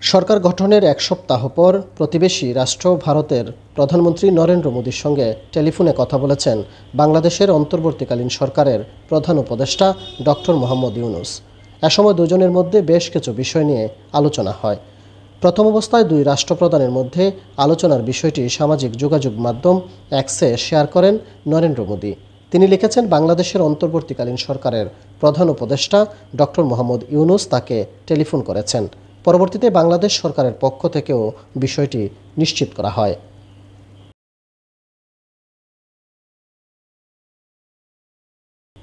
সরকার গঠনের এক সপ্তাহ পর প্রতিবেশী রাষ্ট্র ভারতের প্রধানমন্ত্রী নরেন্দ্র মোদীর সঙ্গে টেলিফোনে কথা বলেছেন বাংলাদেশের অন্তর্বর্তীকালীন সরকারের প্রধান উপদেষ্টা ডক্টর মোহাম্মদ ইউনূস। এ সময় দুজনের মধ্যে বেশ কিছু বিষয় নিয়ে আলোচনা হয়। প্রথম অবস্থায় দুই রাষ্ট্রপ্রধানের মধ্যে আলোচনার বিষয়টি সামাজিক যোগাযোগ মাধ্যম এক্সে শেয়ার করেন নরেন্দ্র মোদী। তিনি লিখেছেন, বাংলাদেশের অন্তর্বর্তীকালীন সরকারের প্রধান উপদেষ্টা ডক্টর মোহাম্মদ ইউনূস তাকে টেলিফোন করেছেন। পরবর্তীতে বাংলাদেশ সরকারের পক্ষ থেকেও বিষয়টি নিশ্চিত করা হয়।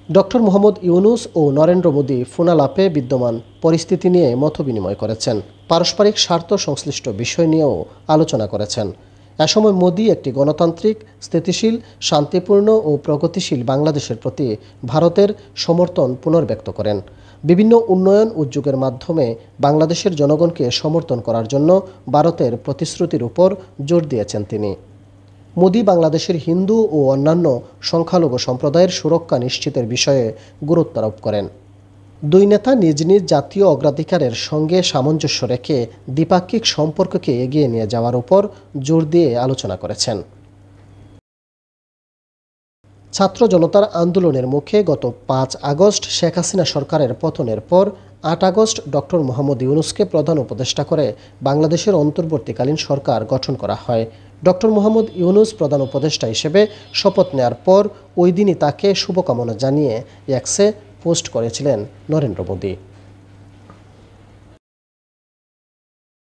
ডক্টর মোহাম্মদ ইউনূস ও নরেন্দ্র মোদী ফোনালাপে বিদ্যমান পরিস্থিতি নিয়ে মতবিনিময় করেছেন। পারস্পরিক স্বার্থ সংশ্লিষ্ট বিষয় নিয়েও আলোচনা করেছেন। এ সময় মোদী একটি গণতান্ত্রিক, স্থিতিশীল, শান্তিপূর্ণ ও প্রগতিশীল বাংলাদেশের প্রতি ভারতের সমর্থন পুনর্ব্যক্ত করেন। বিভিন্ন উন্নয়ন উদ্যোগের মাধ্যমে বাংলাদেশের জনগণকে সমর্থন করার জন্য ভারতের প্রতিশ্রুতির উপর জোর দিয়েছেন তিনি। মোদী বাংলাদেশের হিন্দু ও অন্যান্য সংখ্যালঘু সম্প্রদায়ের সুরক্ষা নিশ্চিতের বিষয়ে গুরুত্ব আরোপ করেন। দুই নেতা নিজ নিজ জাতীয় অগ্রাধিকারের সঙ্গে সামঞ্জস্য রেখে দ্বিপাক্ষিক সম্পর্ককে এগিয়ে নিয়ে যাওয়ার উপর জোর দিয়ে আলোচনা করেছেন। ছাত্র জনতার আন্দোলনের মুখে গত ৫ আগস্ট শেখ হাসিনা সরকারের পতনের পর ৮ আগস্ট ডক্টর মোহাম্মদ ইউনূসকে প্রধান উপদেষ্টা করে বাংলাদেশের অন্তর্বর্তীকালীন সরকার গঠন করা হয়। ডক্টর মোহাম্মদ ইউনূস প্রধান উপদেষ্টা হিসেবে শপথ নেয়ার পর ওই দিনই তাকে শুভকামনা জানিয়ে এক্সে পোস্ট করেছিলেন নরেন্দ্র মোদী।